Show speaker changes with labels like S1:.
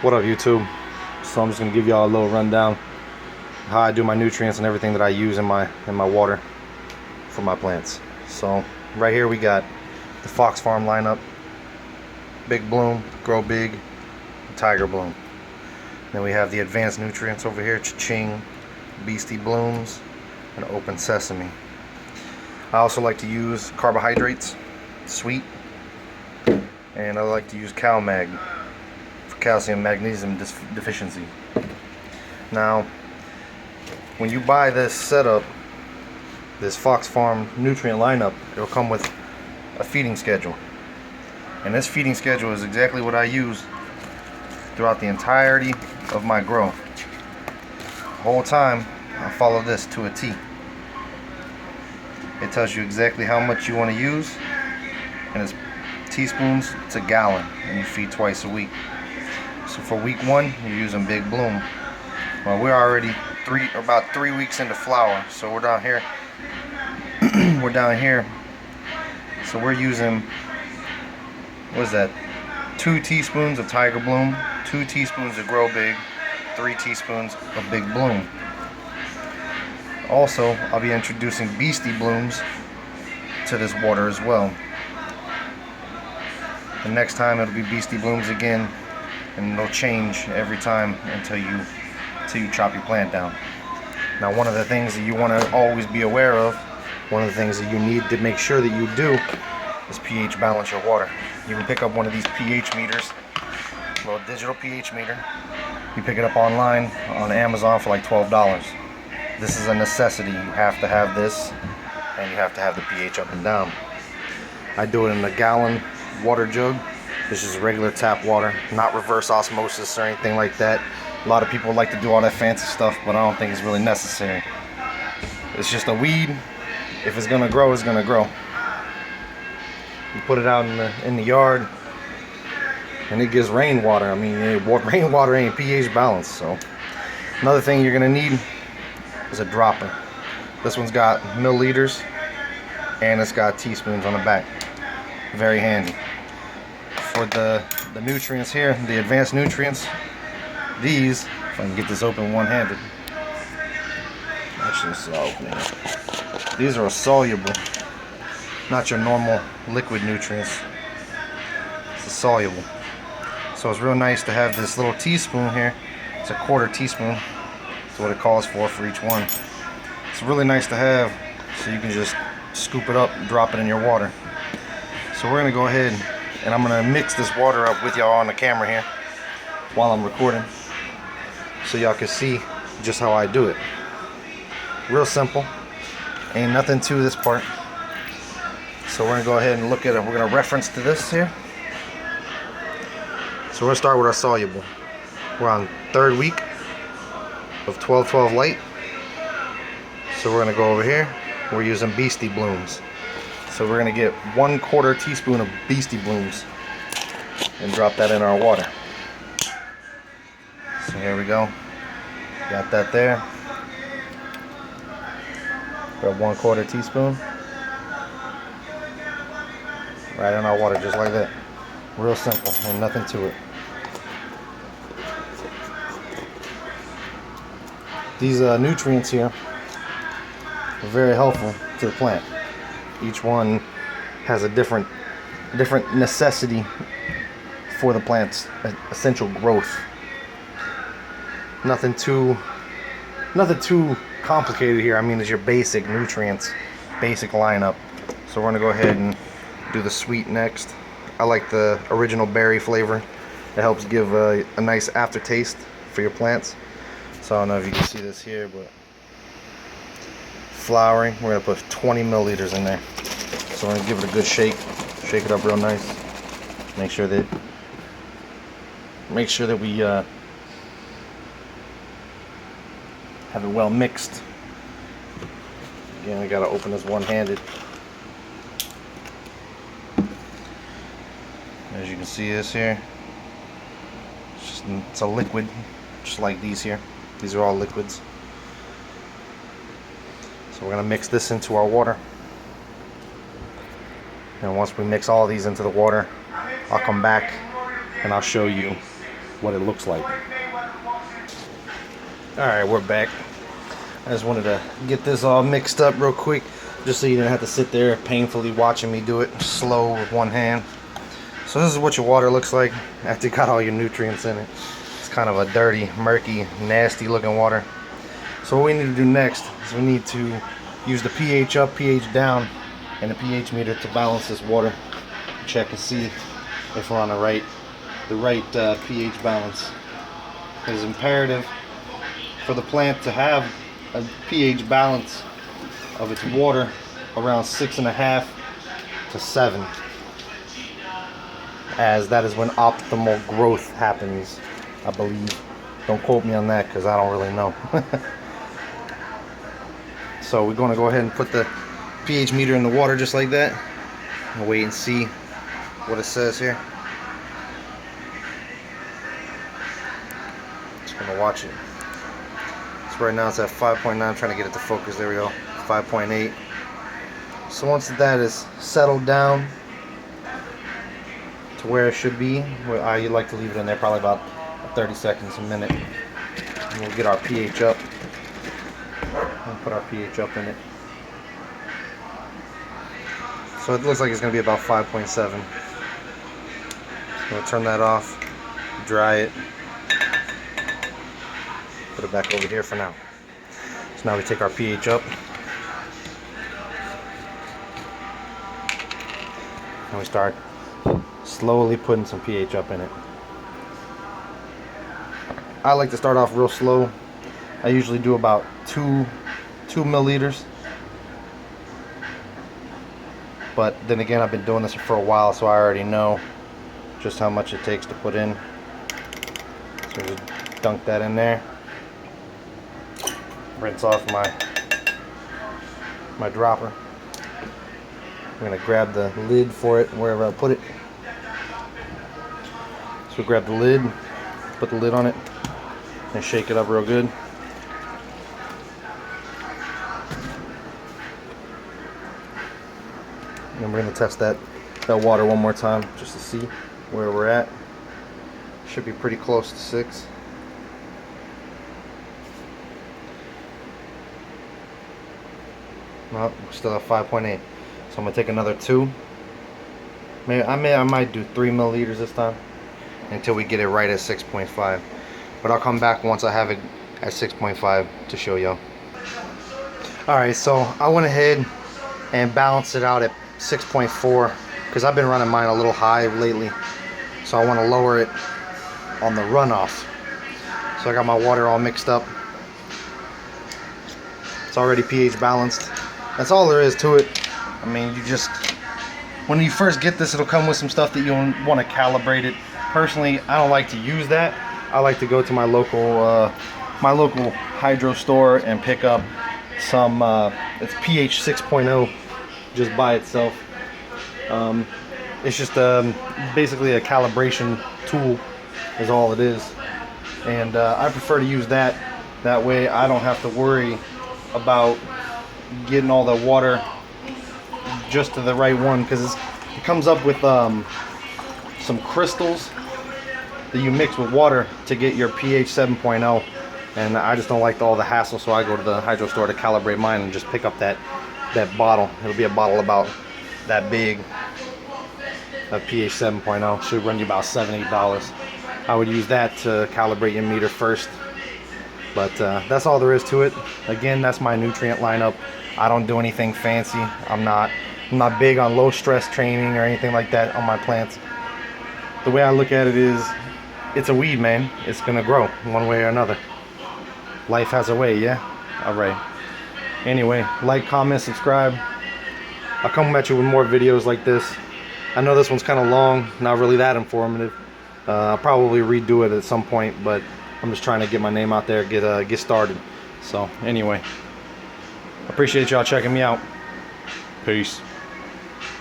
S1: What up, YouTube? So I'm just gonna give y'all a little rundown how I do my nutrients and everything that I use in my water for my plants. So right here we got the Fox Farm lineup: Big Bloom, Grow Big, Tiger Bloom. Then we have the advanced nutrients over here: Cha-Ching, Beastie Blooms, and Open Sesame. I also like to use carbohydrates, sweet, and I like to use CalMag for calcium magnesium deficiency. Now, when you buy this setup, this Fox Farm nutrient lineup, it'll come with a feeding schedule, and this feeding schedule is exactly what I use throughout the entirety of my grow. The whole time I follow this to a T. It tells you exactly how much you want to use, and it's teaspoons to gallon, and you feed twice a week. So for week 1, you're using Big Bloom. Well, we're already about 3 weeks into flower, so we're down here. We're down here. So we're using, what is that? 2 teaspoons of Tiger Bloom, 2 teaspoons of Grow Big, 3 teaspoons of Big Bloom. Also, I'll be introducing Beastie Blooms to this water as well. The next time it'll be Beastie Blooms again, and they'll change every time until you chop your plant down. Now, one of the things that you want to always be aware of, one of the things that you need to make sure that you do, is pH balance your water. You can pick up one of these pH meters, a little digital pH meter. You pick it up online on Amazon for like $12. This is a necessity. You have to have this, and you have to have the pH up and down. I do it in a gallon water jug. This is regular tap water, not reverse osmosis or anything like that. A lot of people like to do all that fancy stuff, but I don't think it's really necessary. It's just a weed. If it's gonna grow, it's gonna grow. You put it out in the yard, and it gives rainwater. I mean, rainwater ain't pH balanced. So another thing you're gonna need is a dropper. This one's got milliliters, and it's got teaspoons on the back. Very handy. For the nutrients here, the advanced nutrients, these, if I can get this open one-handed, actually it's opening. These are soluble, not your normal liquid nutrients. It's a soluble. So it's real nice to have this little teaspoon here. It's a 1/4 teaspoon. That's what it calls for each one. It's really nice to have, so you can just scoop it up and drop it in your water. So we're gonna go ahead and I'm gonna mix this water up with y'all on the camera here while I'm recording, so y'all can see just how I do it. Real simple, ain't nothing to this part. So we're gonna go ahead and look at it. We're gonna reference to this here. So we're gonna start with our soluble. We're on 3rd week of 12-12 light. So we're gonna go over here. We're using Beastie Blooms. So we're gonna get 1/4 teaspoon of Beastie Blooms and drop that in our water. So here we go. Got that there. Grab 1/4 teaspoon. Right in our water, just like that. Real simple, and nothing to it. These nutrients here are very helpful to the plant. Each one has a different necessity for the plant's essential growth. Nothing too complicated here. I mean, it's your basic nutrients, basic lineup. So we're gonna go ahead and do the sweet next. I like the original berry flavor. It helps give a nice aftertaste for your plants. So I don't know if you can see this here, but flowering, we're gonna put 20 milliliters in there. So we're gonna give it a good shake it up real nice. Make sure that we have it well mixed. Again, I gotta open this one-handed. As you can see this here, it's a liquid, just like these here. These are all liquids. So we're gonna mix this into our water. And once we mix all these into the water, I'll come back and I'll show you what it looks like. Alright, we're back. I just wanted to get this all mixed up real quick, just so you didn't have to sit there painfully watching me do it slow with one hand. So this is what your water looks like after you got all your nutrients in it. It's kind of a dirty, murky, nasty looking water. So what we need to do next is we need to use the pH up, pH down, and the pH meter to balance this water. Check and see if we're on the right pH balance. It is imperative for the plant to have a pH balance of its water around 6.5 to 7, as that is when optimal growth happens, I believe. Don't quote me on that because I don't really know. So we're going to go ahead and put the pH meter in the water just like that. We'll wait and see what it says here. Just going to watch it. So right now it's at 5.9. I'm trying to get it to focus. There we go. 5.8. So once that is settled down to where it should be, I like to leave it in there probably about 30 seconds, a minute. And we'll get our pH up. We'll put our pH up in it. So it looks like it's going to be about 5.7. We'll turn that off, dry it, put it back over here for now. So now we take our pH up and we start slowly putting some pH up in it. I like to start off real slow. I usually do about 2 milliliters. But then again, I've been doing this for a while, so I already know just how much it takes to put in. So just dunk that in there. Rinse off my dropper. I'm gonna grab the lid for it wherever I put it. So grab the lid, put the lid on it, and shake it up real good. And we're going to test that water one more time just to see where we're at. Should be pretty close to 6. No, we're still at 5.8. So I'm going to take another 2. I might do 3 milliliters this time until we get it right at 6.5. But I'll come back once I have it at 6.5 to show y'all. Alright, so I went ahead and balanced it out at 6.4 because I've been running mine a little high lately, so I want to lower it on the runoff. So I got my water all mixed up. It's already pH balanced. That's all there is to it. I mean, you just, when you first get this, it'll come with some stuff that you want to calibrate it. Personally, I don't like to use that. I like to go to my local hydro store and pick up some it's pH 6.0 just by itself. It's just basically a calibration tool is all it is, and I prefer to use that. That way I don't have to worry about getting all the water just to the right one, because it comes up with some crystals that you mix with water to get your pH 7.0, and I just don't like all the hassle, so I go to the hydro store to calibrate mine and just pick up that bottle. It'll be a bottle about that big of pH 7.0. Should run you about $7-8. I would use that to calibrate your meter first, but that's all there is to it. Again, that's my nutrient lineup. I don't do anything fancy. I'm not big on low stress training or anything like that on my plants. The way I look at it is, it's a weed, man. It's gonna grow one way or another. Life has a way, yeah? Alright. Anyway, like, comment, subscribe. I'll come at you with more videos like this. I know this one's kind of long, not really that informative. I'll probably redo it at some point, but I'm just trying to get my name out there, get started. So anyway, appreciate y'all checking me out. Peace.